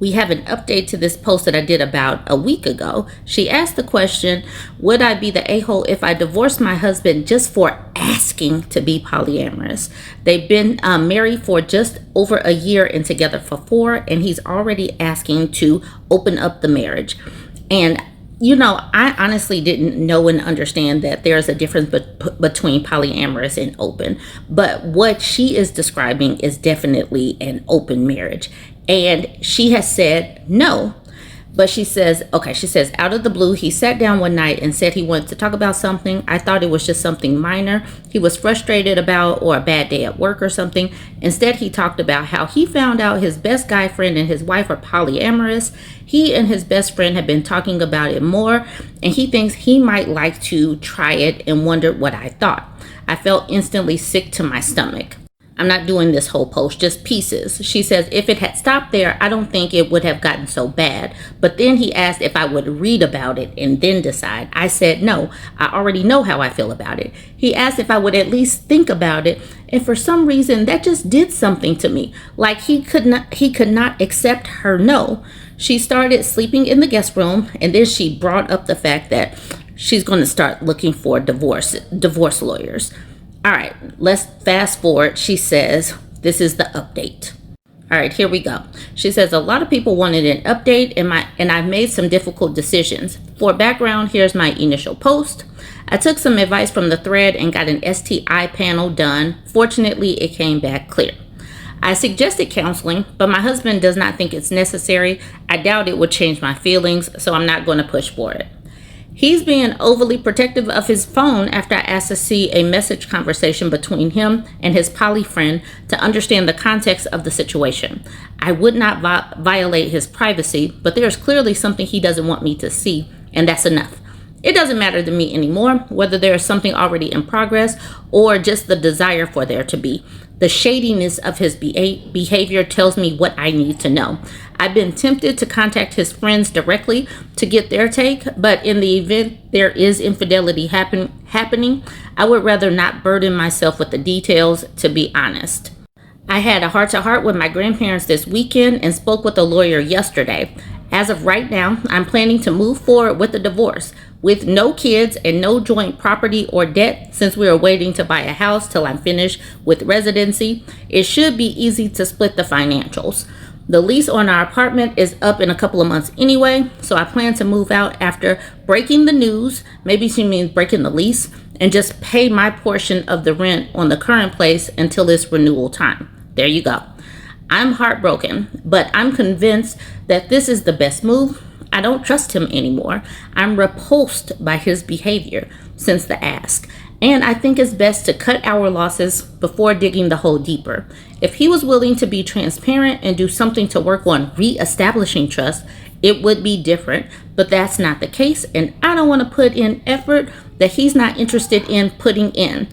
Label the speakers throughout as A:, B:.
A: we have an update to this post that I did about a week ago. She asked the question, would I be the a-hole if I divorced my husband just for asking to be polyamorous? They've been married for just over a year and together for 4, and he's already asking to open up the marriage. And I honestly didn't know and understand that there's a difference between polyamorous and open. But what she is describing is definitely an open marriage. And she has said no. But she says, out of the blue, he sat down one night and said he wanted to talk about something. I thought it was just something minor he was frustrated about, or a bad day at work or something. Instead, he talked about how he found out his best guy friend and his wife are polyamorous. He and his best friend have been talking about it more, and he thinks he might like to try it, and wondered what I thought. I felt instantly sick to my stomach. I'm not doing this whole post, just pieces. She says, if it had stopped there, I don't think it would have gotten so bad. But then he asked if I would read about it and then decide. I said, no, I already know how I feel about it. He asked if I would at least think about it. And for some reason, that just did something to me. Like he could not accept her no. She started sleeping in the guest room, and then she brought up the fact that she's going to start looking for divorce lawyers. All right, let's fast forward. She says, this is the update. All right, here we go. She says, a lot of people wanted an update, and I've made some difficult decisions. For background, here's my initial post. I took some advice from the thread and got an STI panel done. Fortunately, it came back clear. I suggested counseling, but my husband does not think it's necessary. I doubt it would change my feelings, so I'm not going to push for it. He's being overly protective of his phone after I asked to see a message conversation between him and his poly friend to understand the context of the situation. I would not violate his privacy, but there's clearly something he doesn't want me to see, and that's enough. It doesn't matter to me anymore whether there is something already in progress or just the desire for there to be. The shadiness of his behavior tells me what I need to know. I've been tempted to contact his friends directly to get their take, but in the event there is infidelity happening, I would rather not burden myself with the details, to be honest. I had a heart-to-heart with my grandparents this weekend and spoke with a lawyer yesterday. As of right now, I'm planning to move forward with the divorce with no kids and no joint property or debt, since we are waiting to buy a house till I'm finished with residency. It should be easy to split the financials. The lease on our apartment is up in a couple of months anyway, so I plan to move out after breaking the news, maybe she means breaking the lease, and just pay my portion of the rent on the current place until it's renewal time. There you go. I'm heartbroken, but I'm convinced that this is the best move. I don't trust him anymore. I'm repulsed by his behavior since the ask, and I think it's best to cut our losses before digging the hole deeper. If he was willing to be transparent and do something to work on re-establishing trust, it would be different, but that's not the case, and I don't want to put in effort that he's not interested in putting in.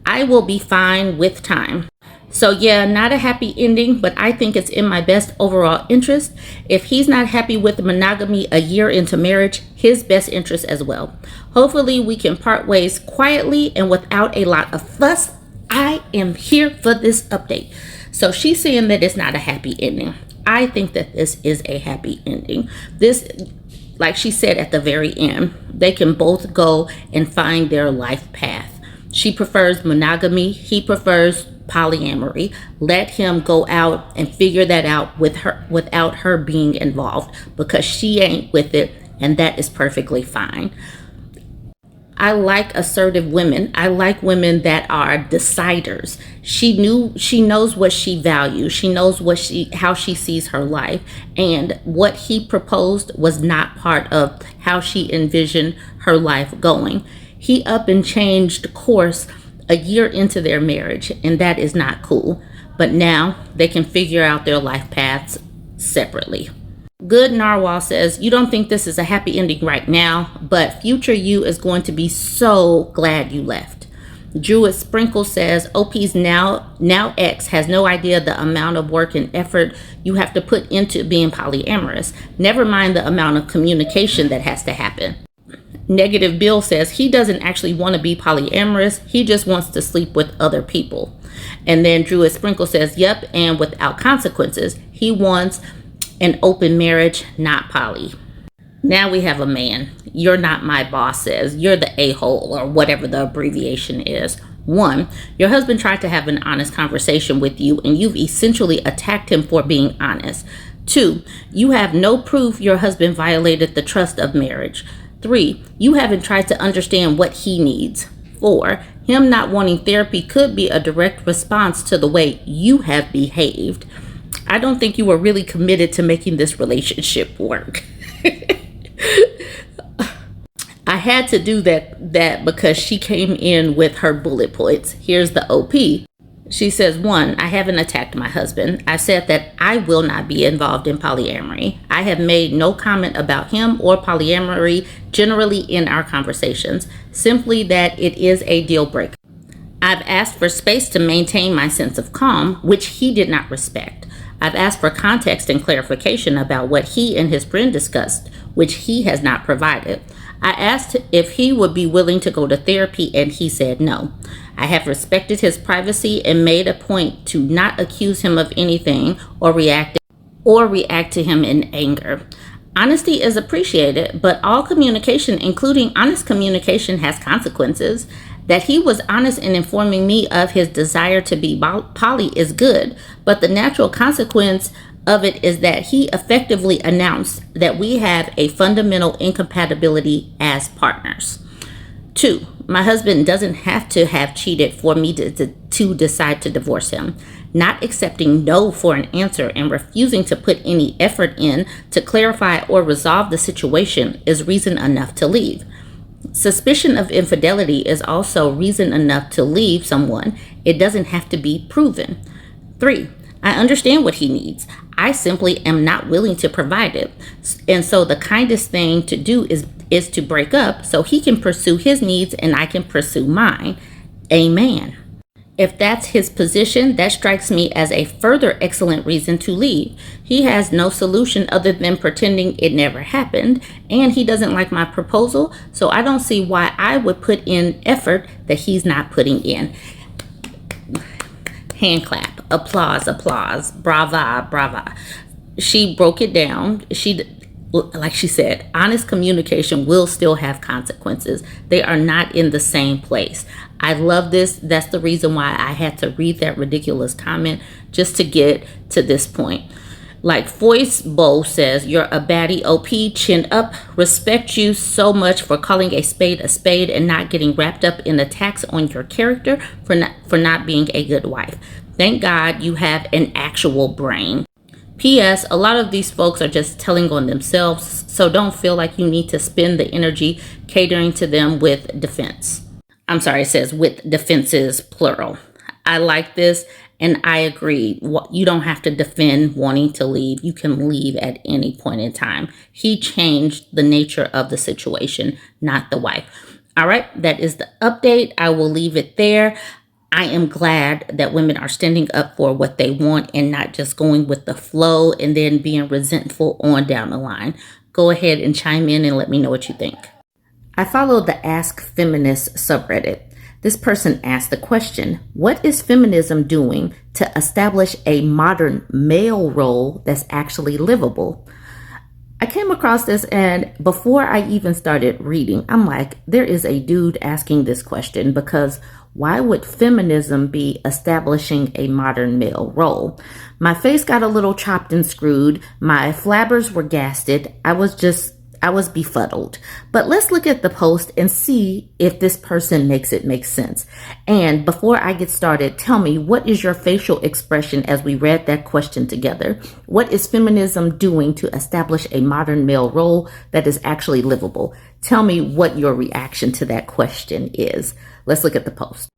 A: I will be fine with time. So yeah, not a happy ending, but I think it's in my best overall interest. If he's not happy with monogamy a year into marriage, his best interest as well. Hopefully we can part ways quietly and without a lot of fuss. I am here for this update. So she's saying that it's not a happy ending. I think that this is a happy ending. This, like she said at the very end, they can both go and find their life path. She prefers monogamy. He prefers polyamory. Let him go out and figure that out with her without her being involved, because she ain't with it, and that is perfectly fine. I like assertive women. I like women that are deciders. She knows what she values. She knows how she sees her life, and what he proposed was not part of how she envisioned her life going. He up and changed course a year into their marriage, and that is not cool. But now they can figure out their life paths separately. Good Narwhal says, you don't think this is a happy ending right now, but future you is going to be so glad you left. Druid Sprinkle says, OP's now ex has no idea the amount of work and effort you have to put into being polyamorous. Never mind the amount of communication that has to happen. Negative Bill says he doesn't actually want to be polyamorous. He just wants to sleep with other people. And then Druid Sprinkle says, yep, and without consequences. He wants An open marriage, not poly. Now we have a man. You're not my boss says. You're the a-hole, or whatever the abbreviation is. 1, your husband tried to have an honest conversation with you and you've essentially attacked him for being honest. 2, you have no proof your husband violated the trust of marriage. 3, you haven't tried to understand what he needs. 4, him not wanting therapy could be a direct response to the way you have behaved. I don't think you were really committed to making this relationship work. I had to do that because she came in with her bullet points. Here's the OP. She says, 1, I haven't attacked my husband. I said that I will not be involved in polyamory. I have made no comment about him or polyamory generally in our conversations, simply that it is a deal breaker. I've asked for space to maintain my sense of calm, which he did not respect. I've asked for context and clarification about what he and his friend discussed, which he has not provided. I asked if he would be willing to go to therapy, and he said no. I have respected his privacy and made a point to not accuse him of anything or react to him in anger. Honesty is appreciated, but all communication, including honest communication, has consequences. That he was honest in informing me of his desire to be poly is good, but the natural consequence of it is that he effectively announced that we have a fundamental incompatibility as partners. 2, my husband doesn't have to have cheated for me to decide to divorce him. Not accepting no for an answer and refusing to put any effort in to clarify or resolve the situation is reason enough to leave. Suspicion of infidelity is also reason enough to leave someone. It doesn't have to be proven. 3, I understand what he needs. I simply am not willing to provide it. And so the kindest thing to do is to break up so he can pursue his needs and I can pursue mine. Amen. If that's his position, that strikes me as a further excellent reason to leave. He has no solution other than pretending it never happened, and he doesn't like my proposal, so I don't see why I would put in effort that he's not putting in. Hand clap, applause, brava. She broke it down. Like she said, honest communication will still have consequences. They are not in the same place. I love this. That's the reason why I had to read that ridiculous comment just to get to this point. Like Voice Bow says, you're a baddie OP, chin up, respect you so much for calling a spade and not getting wrapped up in attacks on your character for not being a good wife. Thank God you have an actual brain. P.S. A lot of these folks are just telling on themselves, so don't feel like you need to spend the energy catering to them with defense. I'm sorry, it says with defenses, plural. I like this, and I agree. You don't have to defend wanting to leave. You can leave at any point in time. He changed the nature of the situation, not the wife. All right, that is the update. I will leave it there. I am glad that women are standing up for what they want and not just going with the flow and then being resentful on down the line. Go ahead and chime in and let me know what you think. I followed the Ask Feminist subreddit. This person asked the question, what is feminism doing to establish a modern male role that's actually livable? I came across this, and before I even started reading, I'm like, there is a dude asking this question, because why would feminism be establishing a modern male role? My face got a little chopped and screwed. My flabbers were gasted. I was befuddled. But let's look at the post and see if this person makes it make sense. And before I get started, tell me, what is your facial expression as we read that question together? What is feminism doing to establish a modern male role that is actually livable? Tell me what your reaction to that question is. Let's look at the post.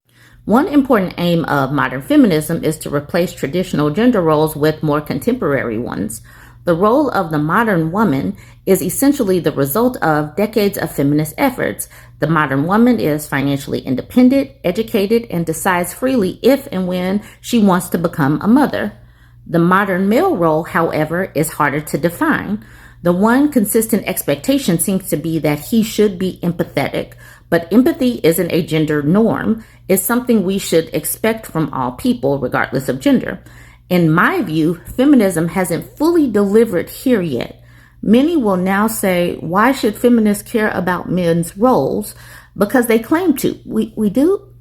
A: One important aim of modern feminism is to replace traditional gender roles with more contemporary ones. The role of the modern woman is essentially the result of decades of feminist efforts. The modern woman is financially independent, educated, and decides freely if and when she wants to become a mother. The modern male role, however, is harder to define. The one consistent expectation seems to be that he should be empathetic, but empathy isn't a gender norm. It's something we should expect from all people, regardless of gender. In my view, feminism hasn't fully delivered here yet. Many will now say, why should feminists care about men's roles? Because they claim to. We do?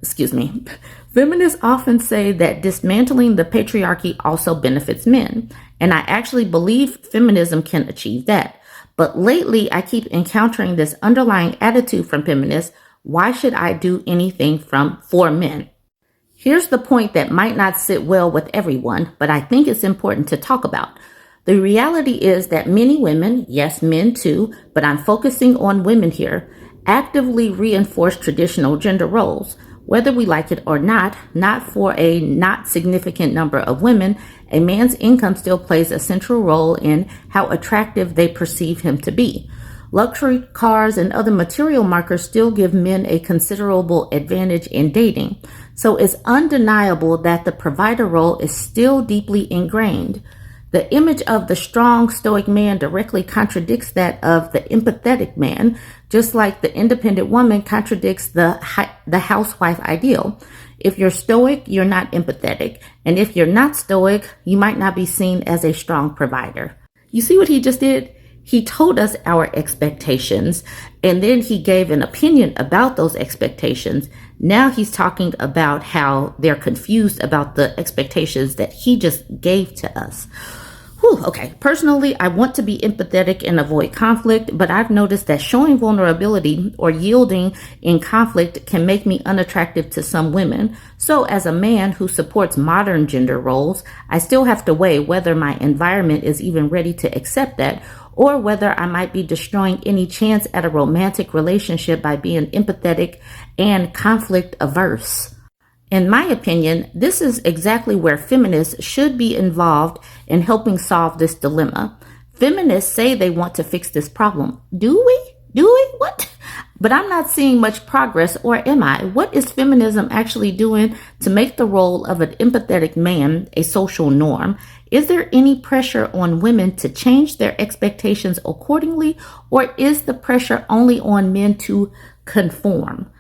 A: Excuse me. Feminists often say that dismantling the patriarchy also benefits men. And I actually believe feminism can achieve that. But lately, I keep encountering this underlying attitude from feminists. Why should I do anything for men? Here's the point that might not sit well with everyone, but I think it's important to talk about. The reality is that many women, yes, men too, but I'm focusing on women here, actively reinforce traditional gender roles. Whether we like it or not for a not significant number of women, a man's income still plays a central role in how attractive they perceive him to be. Luxury cars and other material markers still give men a considerable advantage in dating. So it's undeniable that the provider role is still deeply ingrained. The image of the strong, stoic man directly contradicts that of the empathetic man, just like the independent woman contradicts the housewife ideal. If you're stoic, you're not empathetic. And if you're not stoic, you might not be seen as a strong provider. You see what he just did? He told us our expectations, and then he gave an opinion about those expectations. Now he's talking about how they're confused about the expectations that he just gave to us. Okay. Personally, I want to be empathetic and avoid conflict, but I've noticed that showing vulnerability or yielding in conflict can make me unattractive to some women. So as a man who supports modern gender roles, I still have to weigh whether my environment is even ready to accept that, or whether I might be destroying any chance at a romantic relationship by being empathetic and conflict averse. In my opinion, this is exactly where feminists should be involved in helping solve this dilemma. Feminists say they want to fix this problem. Do we? What? But I'm not seeing much progress, or am I? What is feminism actually doing to make the role of an empathetic man a social norm? Is there any pressure on women to change their expectations accordingly, or is the pressure only on men to conform?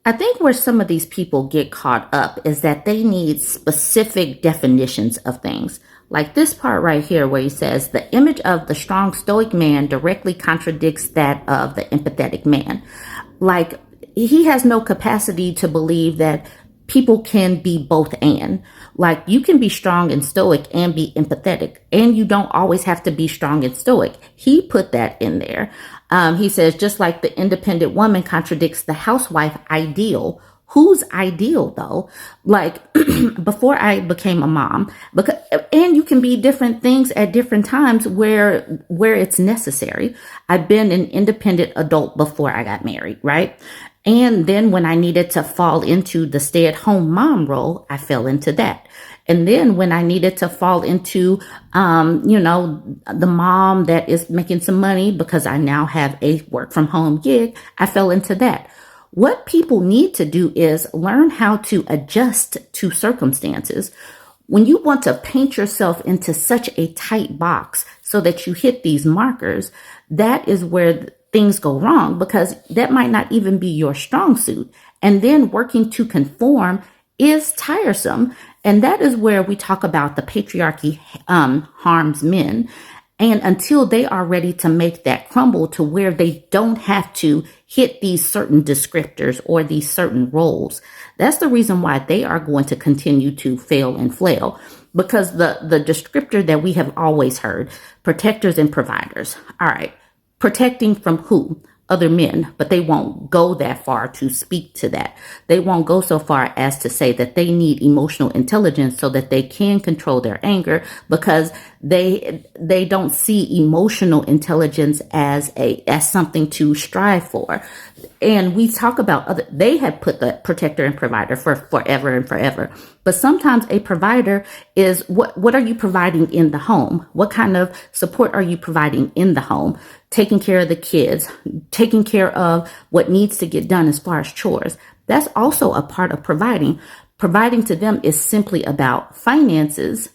A: I think where some of these people get caught up is that they need specific definitions of things. Like this part right here where he says, the image of the strong stoic man directly contradicts that of the empathetic man. Like he has no capacity to believe that people can be both and. Like you can be strong and stoic and be empathetic, and you don't always have to be strong and stoic. He put that in there. He says, just like the independent woman contradicts the housewife ideal. Whose ideal though? Like before I became a mom, and you can be different things at different times where it's necessary. I've been an independent adult before I got married, right? And then when I needed to fall into the stay-at-home mom role, I fell into that. And then when I needed to fall into, the mom that is making some money because I now have a work from home gig, I fell into that. What people need to do is learn how to adjust to circumstances. When you want to paint yourself into such a tight box so that you hit these markers, that is where things go wrong, because that might not even be your strong suit. And then working to conform is tiresome. And that is where we talk about the patriarchy harms men. And until they are ready to make that crumble to where they don't have to hit these certain descriptors or these certain roles, that's the reason why they are going to continue to fail and flail. Because the descriptor that we have always heard, protectors and providers. All right. Protecting from who? Other men, but they won't go that far to speak to that. They won't go so far as to say that they need emotional intelligence so that they can control their anger, because they don't see emotional intelligence as something to strive for. And we talk about they have put the protector and provider for forever and forever. But sometimes a provider is what are you providing in the home? What kind of support are you providing in the home? Taking care of the kids, taking care of what needs to get done as far as chores. That's also a part of providing. Providing to them is simply about finances.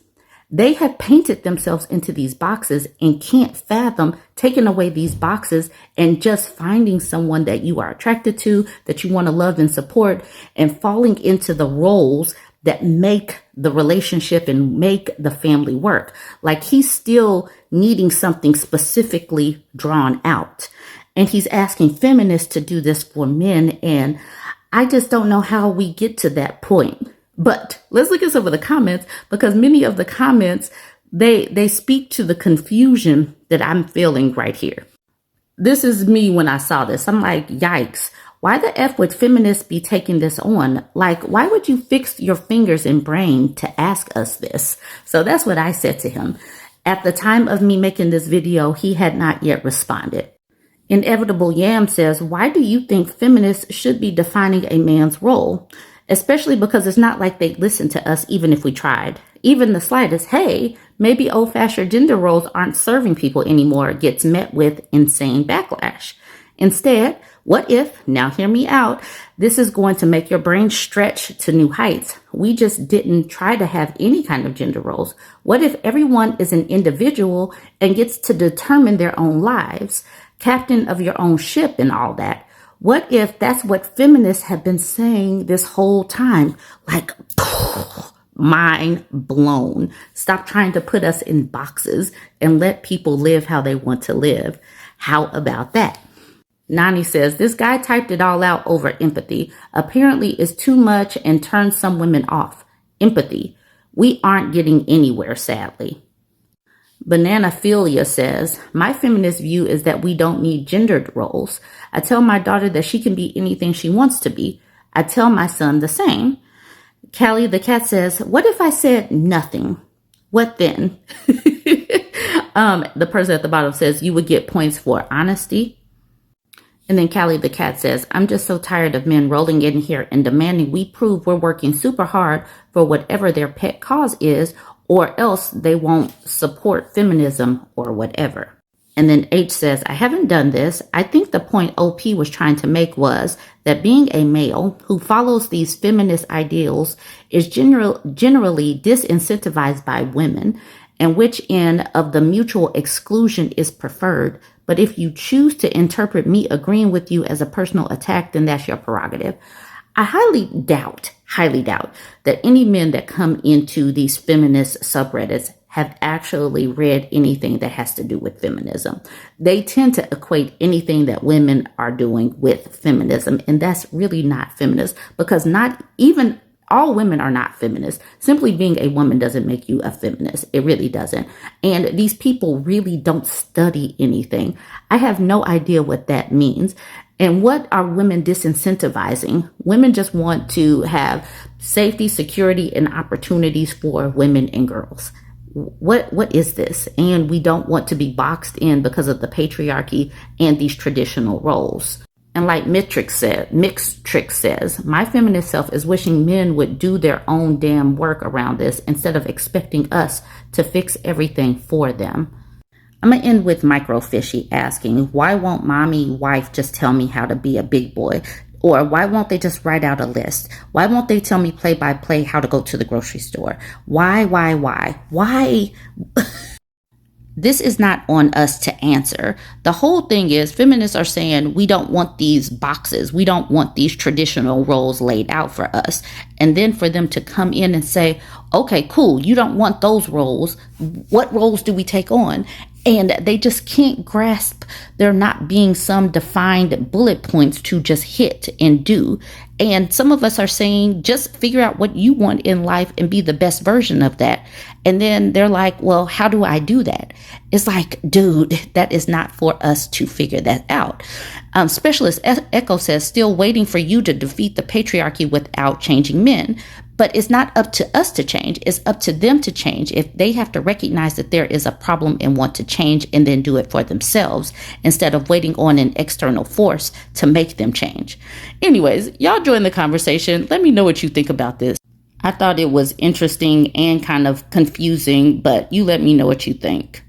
A: They have painted themselves into these boxes and can't fathom taking away these boxes and just finding someone that you are attracted to, that you want to love and support, and falling into the roles that make the relationship and make the family work. Like he's still needing something specifically drawn out. And he's asking feminists to do this for men. And I just don't know how we get to that point. But let's look at some of the comments, because many of the comments, they speak to the confusion that I'm feeling right here. This is me when I saw this. I'm like, yikes. Why the F would feminists be taking this on? Like, why would you fix your fingers and brain to ask us this? So that's what I said to him. At the time of me making this video, he had not yet responded. Inevitable Yam says, why do you think feminists should be defining a man's role? Especially because it's not like they listen to us even if we tried. Even the slightest, hey, maybe old-fashioned gender roles aren't serving people anymore gets met with insane backlash. Instead, what if, now hear me out, this is going to make your brain stretch to new heights? We just didn't try to have any kind of gender roles. What if everyone is an individual and gets to determine their own lives, captain of your own ship and all that? What if that's what feminists have been saying this whole time? Like, mind blown. Stop trying to put us in boxes and let people live how they want to live. How about that? Nani says, this guy typed it all out over empathy. Apparently it's too much and turns some women off. Empathy. We aren't getting anywhere, sadly. Bananaphilia says, my feminist view is that we don't need gendered roles. I tell my daughter that she can be anything she wants to be. I tell my son the same. Callie the cat says, what if I said nothing? What then? The person at the bottom says, you would get points for honesty. And then Callie the cat says, I'm just so tired of men rolling in here and demanding we prove we're working super hard for whatever their pet cause is, or else they won't support feminism or whatever. And then H says, I haven't done this. I think the point OP was trying to make was that being a male who follows these feminist ideals is generally disincentivized by women, and which end of the mutual exclusion is preferred. But if you choose to interpret me agreeing with you as a personal attack, then that's your prerogative. I highly doubt that any men that come into these feminist subreddits have actually read anything that has to do with feminism. They tend to equate anything that women are doing with feminism, and that's really not feminist, because not even all women are not feminists. Simply being a woman doesn't make you a feminist. It really doesn't. And these people really don't study anything. I have no idea what that means. And what are women disincentivizing? Women just want to have safety, security, and opportunities for women and girls. What is this? And we don't want to be boxed in because of the patriarchy and these traditional roles. And like Mixtrix says, my feminist self is wishing men would do their own damn work around this instead of expecting us to fix everything for them. I'm going to end with Microfishy asking, why won't mommy wife just tell me how to be a big boy? Or why won't they just write out a list? Why won't they tell me play by play how to go to the grocery store? Why? This is not on us to answer. The whole thing is feminists are saying we don't want these boxes. We don't want these traditional roles laid out for us. And then for them to come in and say, okay, cool, you don't want those roles. What roles do we take on? And they just can't grasp there not being some defined bullet points to just hit and do. And some of us are saying, just figure out what you want in life and be the best version of that. And then they're like, well, how do I do that? It's like, dude, that is not for us to figure that out. Specialist Echo says, still waiting for you to defeat the patriarchy without changing men. But it's not up to us to change. It's up to them to change. If they have to recognize that there is a problem and want to change and then do it for themselves instead of waiting on an external force to make them change. Anyways, y'all join the conversation. Let me know what you think about this. I thought it was interesting and kind of confusing, but you let me know what you think.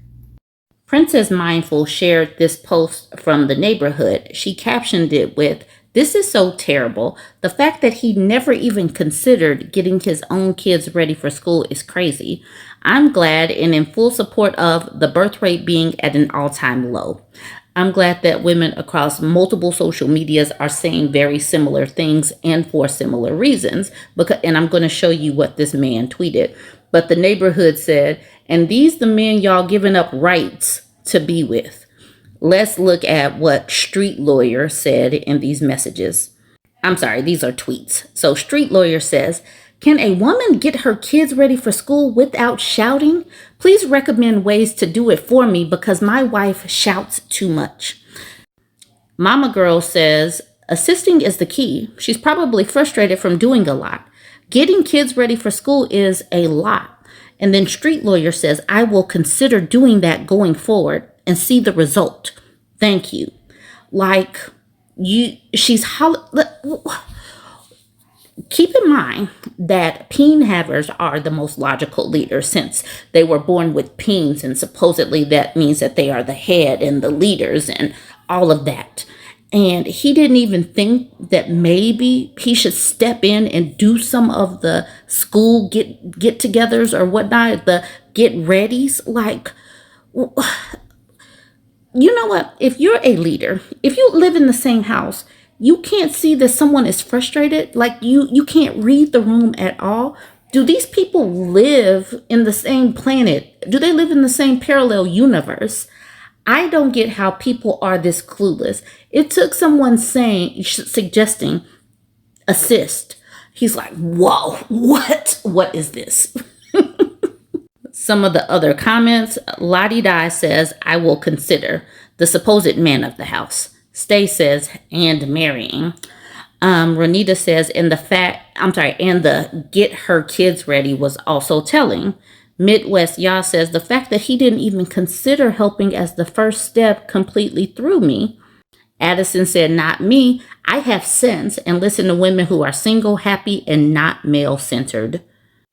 A: Princess Mindful shared this post from the neighborhood. She captioned it with, "This is so terrible. The fact that he never even considered getting his own kids ready for school is crazy. I'm glad and in full support of the birth rate being at an all-time low." I'm glad that women across multiple social medias are saying very similar things and for similar reasons. And I'm going to show you what this man tweeted. But the neighborhood said, and these the men y'all giving up rights to be with. Let's look at what Street Lawyer said in these messages. I'm sorry, these are tweets. So Street Lawyer says, can a woman get her kids ready for school without shouting? Please recommend ways to do it for me because my wife shouts too much. Mama Girl says, assisting is the key. She's probably frustrated from doing a lot. Getting kids ready for school is a lot. And then Street Lawyer says, I will consider doing that going forward and see the result. Thank you. Like, keep in mind that peen havers are the most logical leaders since they were born with peens, and supposedly that means that they are the head and the leaders and all of that. And he didn't even think that maybe he should step in and do some of the school get-togethers or whatnot, the get-readies. Like, you know what? If you're a leader, if you live in the same house, you can't see that someone is frustrated. Like you can't read the room at all. Do these people live in the same planet? Do they live in the same parallel universe? I don't get how people are this clueless. It took someone suggesting assist. He's like, whoa, what is this? Some of the other comments, Lottie Di says, I will consider the supposed man of the house. Stay says, and marrying. Renita says, and the get her kids ready was also telling. Midwest Yah says, the fact that he didn't even consider helping as the first step completely threw me. Addison said, not me. I have sense and listen to women who are single, happy, and not male-centered.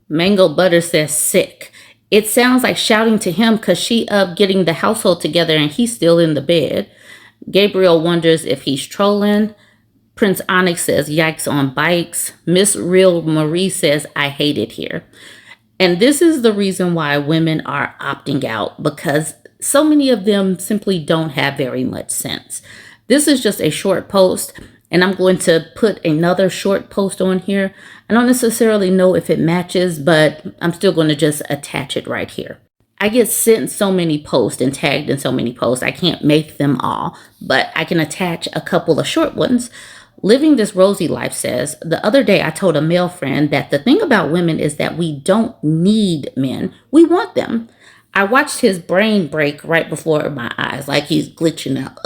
A: Mango Butter says, sick. It sounds like shouting to him because she up getting the household together and he's still in the bed. Gabriel wonders if he's trolling. Prince Onyx says, yikes on bikes. Miss Real Marie says, I hate it here. And this is the reason why women are opting out, because so many of them simply don't have very much sense. This is just a short post, and I'm going to put another short post on here. I don't necessarily know if it matches, but I'm still going to just attach it right here. I get sent so many posts and tagged in so many posts. I can't make them all, but I can attach a couple of short ones. Living This Rosy Life says, the other day I told a male friend that the thing about women is that we don't need men. We want them. I watched his brain break right before my eyes, like he's glitching out.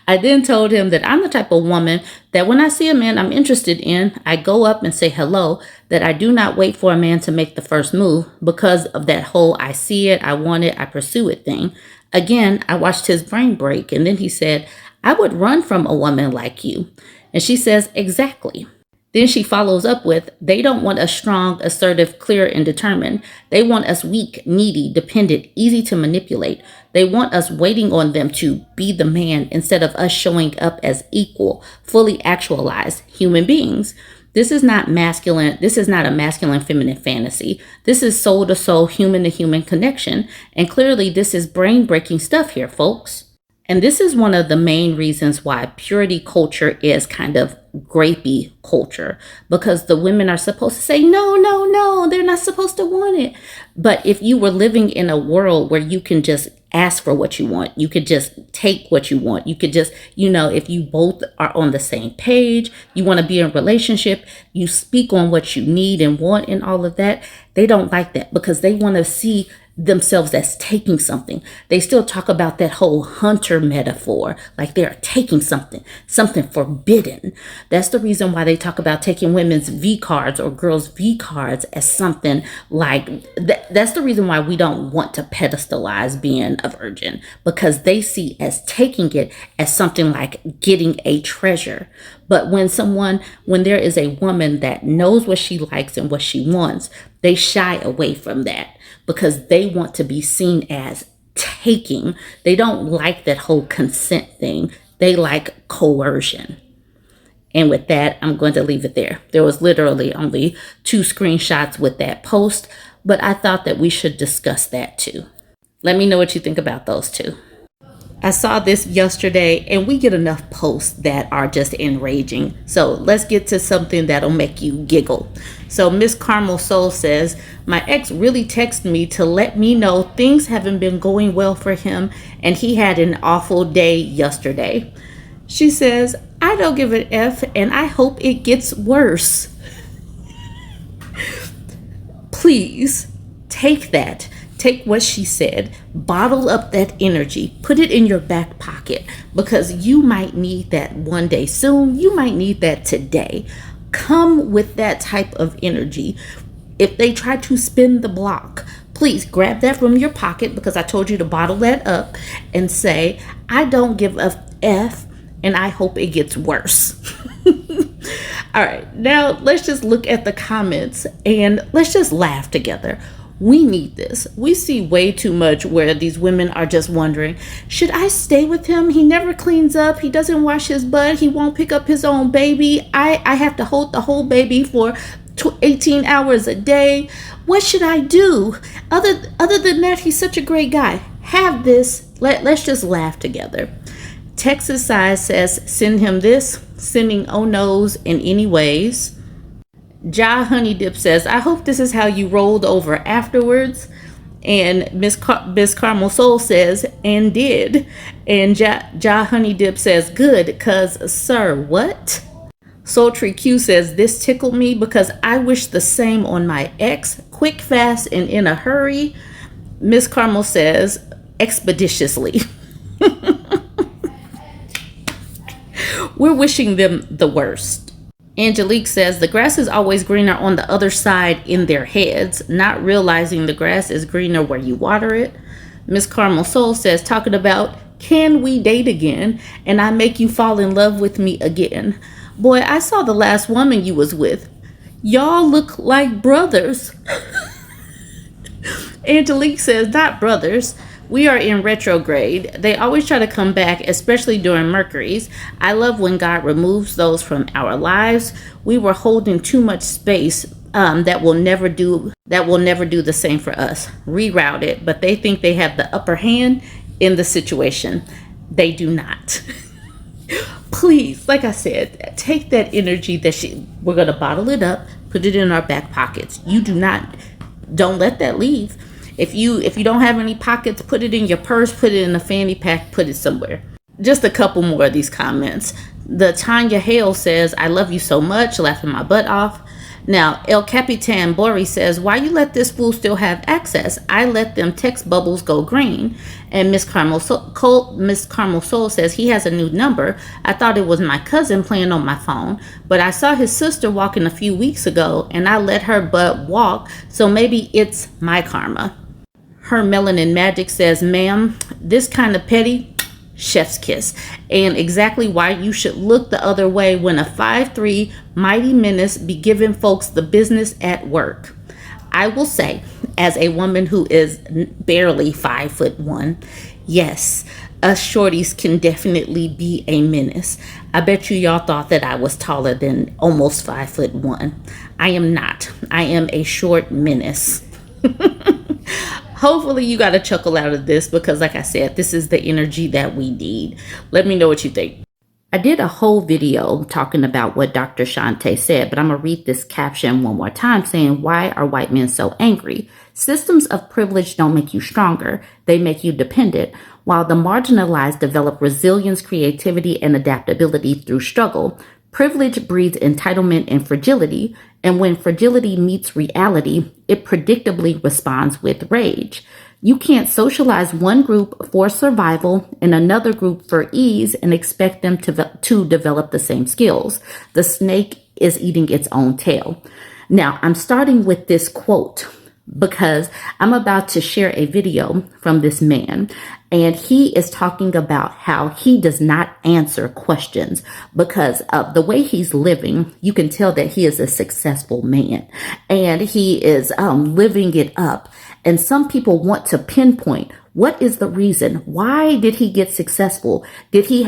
A: I then told him that I'm the type of woman that when I see a man I'm interested in, I go up and say hello, that I do not wait for a man to make the first move because of that whole I see it, I want it, I pursue it thing. Again, I watched his brain break, and then he said, I would run from a woman like you. And she says, exactly. Then she follows up with, they don't want us strong, assertive, clear, and determined. They want us weak, needy, dependent, easy to manipulate. They want us waiting on them to be the man instead of us showing up as equal, fully actualized human beings. This is not masculine. This is not a masculine feminine fantasy. This is soul to soul, human to human connection. And clearly this is brain breaking stuff here, folks. And this is one of the main reasons why purity culture is kind of grapey culture, because the women are supposed to say, no, they're not supposed to want it. But if you were living in a world where you can just ask for what you want, you could just take what you want, you could just, if you both are on the same page, you want to be in a relationship, you speak on what you need and want and all of that. They don't like that because they want to see themselves as taking something. They still talk about that whole hunter metaphor, like they're taking something forbidden. That's the reason why they talk about taking women's V cards or girls' V cards as something like that. That's the reason why we don't want to pedestalize being a virgin, because they see as taking it as something like getting a treasure. But when there is a woman that knows what she likes and what she wants, they shy away from that because they want to be seen as taking. They don't like that whole consent thing. They like coercion. And with that, I'm going to leave it there. There was literally only 2 screenshots with that post, but I thought that we should discuss that too. Let me know what you think about those two. I saw this yesterday, and we get enough posts that are just enraging. So let's get to something that'll make you giggle. So Miss Carmel Soul says, my ex really texted me to let me know things haven't been going well for him, and he had an awful day yesterday. She says, I don't give an F, and I hope it gets worse. Please take that. Take what she said, bottle up that energy, put it in your back pocket, because you might need that one day soon. You might need that today. Come with that type of energy. If they try to spin the block, please grab that from your pocket, because I told you to bottle that up, and say, I don't give a F, and I hope it gets worse. All right, now let's just look at the comments and let's just laugh together. We need this. We see way too much where these women are just wondering, should I stay with him? He never cleans up. He doesn't wash his butt. He won't pick up his own baby. I have to hold the whole baby for 18 hours a day. What should I do? Other than that, he's such a great guy. Have this. Let's just laugh together. Texas Size says, send him this. Sending oh no's in any ways. Ja Honey Dip says, I hope this is how you rolled over afterwards. And Miss Carmel Soul says, and did. And Ja Honey Dip says, good, cause sir, what? Sultry Q says, this tickled me because I wish the same on my ex, quick, fast, and in a hurry. Miss Carmel says, expeditiously. We're wishing them the worst. Angelique says, the grass is always greener on the other side in their heads, not realizing the grass is greener where you water it. Miss Carmel Soul says, talking about, can we date again? And I make you fall in love with me again. Boy, I saw the last woman you was with. Y'all look like brothers. Angelique says, not brothers. We are in retrograde. They always try to come back, especially during Mercury's. I love when God removes those from our lives. We were holding too much space that will never do the same for us. Reroute it, but they think they have the upper hand in the situation. They do not. Please, like I said, take that energy we're gonna bottle it up, put it in our back pockets. Don't let that leave. If you don't have any pockets, put it in your purse, put it in a fanny pack, put it somewhere. Just a couple more of these comments. The Tanya Hale says, I love you so much, laughing my butt off. Now, El Capitan Bori says, why you let this fool still have access? I let them text bubbles go green. And Miss Carmel Soul says, he has a new number. I thought it was my cousin playing on my phone, but I saw his sister walking a few weeks ago, and I let her butt walk, so maybe it's my karma. Her Melanin Magic says, ma'am, this kind of petty, chef's kiss. And exactly why you should look the other way when a 5'3" mighty menace be giving folks the business at work. I will say, as a woman who is barely 5'1", yes, us shorties can definitely be a menace. I bet y'all thought that I was taller than almost 5'1". I am not. I am a short menace. Hopefully you got a chuckle out of this, because like I said, this is the energy that we need. Let me know what you think. I did a whole video talking about what Dr. Shante said, but I'm going to read this caption one more time saying, why are white men so angry? Systems of privilege don't make you stronger. They make you dependent. While the marginalized develop resilience, creativity, and adaptability through struggle, privilege breeds entitlement and fragility, and when fragility meets reality, it predictably responds with rage. You can't socialize one group for survival and another group for ease and expect them to develop the same skills. The snake is eating its own tail. Now, I'm starting with this quote because I'm about to share a video from this man, and he is talking about how he does not answer questions because of the way he's living. You can tell that he is a successful man, and he is living it up. And some people want to pinpoint What is the reason? Why did he get successful? Did he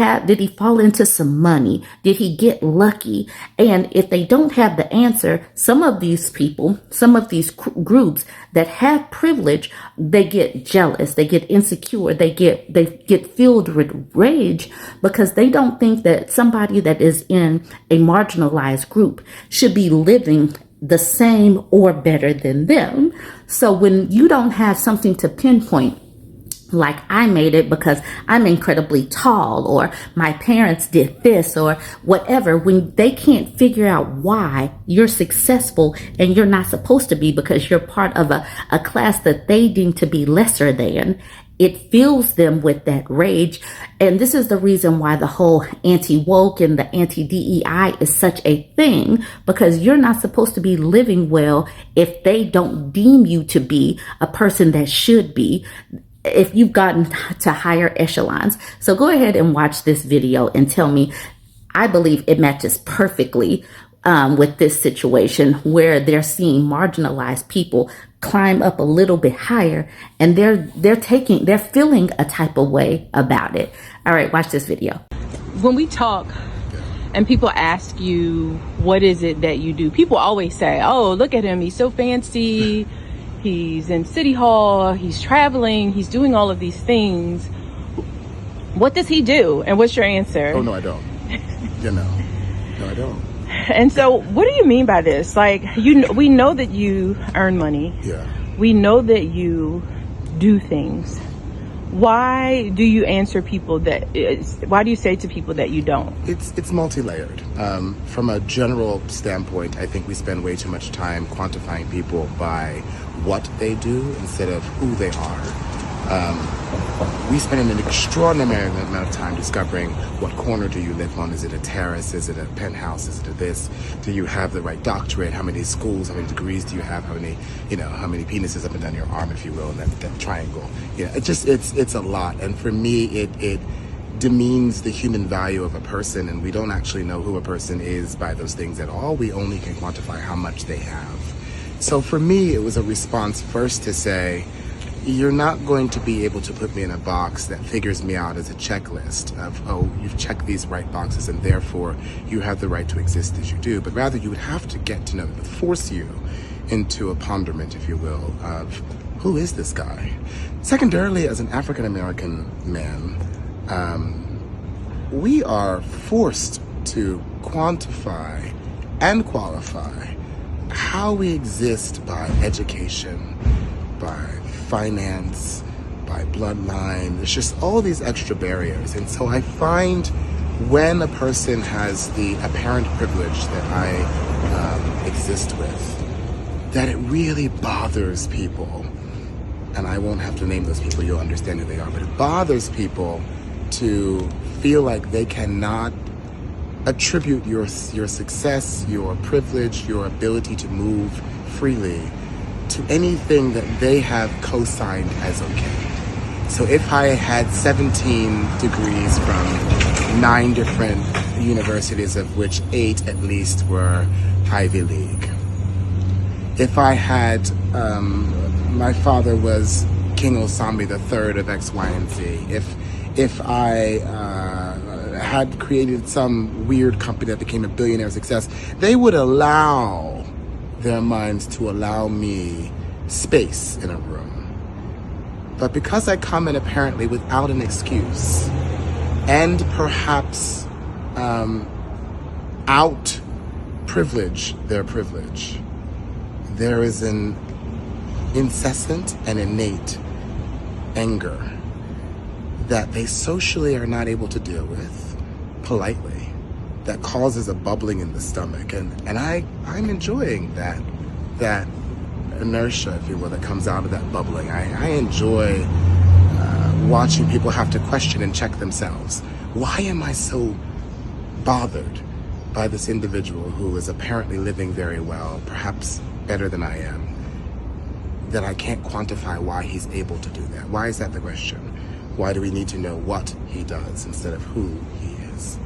A: fall into some money? Did he get lucky? And if they don't have the answer, some of these people, some of these groups that have privilege, they get jealous, they get insecure, they get filled with rage because they don't think that somebody that is in a marginalized group should be living the same or better than them. So when you don't have something to pinpoint, like I made it because I'm incredibly tall, or my parents did this, or whatever, when they can't figure out why you're successful and you're not supposed to be because you're part of a class that they deem to be lesser than, it fills them with that rage. And this is the reason why the whole anti-woke and the anti-DEI is such a thing, because you're not supposed to be living well if they don't deem you to be a person that should be, if you've gotten to higher echelons. So go ahead and watch this video and tell me. I believe it matches perfectly with this situation where they're seeing marginalized people climb up a little bit higher, and they're feeling a type of way about it. All right, watch this video.
B: When we talk and people ask you, what is it that you do? People always say, oh, look at him, he's so fancy. He's in City Hall, he's traveling, he's doing all of these things. What does he do? And what's your answer?
C: Oh, no, I don't. No, I don't.
B: And so what do you mean by this? Like, we know that you earn money.
C: Yeah.
B: We know that you do things. Why do you answer people why do you say to people that you don't?
C: It's multi-layered. From a general standpoint, I think we spend way too much time quantifying people by what they do instead of who they are. We spend an extraordinary amount of time discovering what corner do you live on. Is it a terrace? Is it a penthouse? Is it a this? Do you have the right doctorate? How many schools? How many degrees do you have? How many penises up and down your arm, if you will, and that triangle? It's a lot. And for me, it demeans the human value of a person, and we don't actually know who a person is by those things at all. We only can quantify how much they have. So for me, it was a response first to say, you're not going to be able to put me in a box that figures me out as a checklist of, oh, you've checked these right boxes and therefore you have the right to exist as you do. But rather you would have to get to know, force you into a ponderment, if you will, of who is this guy? Secondarily, as an African-American man, we are forced to quantify and qualify how we exist by education, by finance, by bloodline. There's just all these extra barriers. And so I find when a person has the apparent privilege that I exist with, that it really bothers people. And I won't have to name those people, you'll understand who they are, but it bothers people to feel like they cannot attribute your success, your privilege, your ability to move freely to anything that they have co-signed as okay. So if I had 17 degrees from 9 different universities, of which 8 at least were Ivy League. If I had, my father was King Osami III of X, Y, and Z. If I had created some weird company that became a billionaire success, they would allow their minds to allow me space in a room. But because I come in apparently without an excuse, and perhaps out privilege their privilege, there is an incessant and innate anger that they socially are not able to deal with politely, that causes a bubbling in the stomach. And I'm enjoying that inertia, if you will, that comes out of that bubbling. I enjoy watching people have to question and check themselves. Why am I so bothered by this individual who is apparently living very well, perhaps better than I am, that I can't quantify why he's able to do that? Why is that the question? Why do we need to know what he does instead of who he is?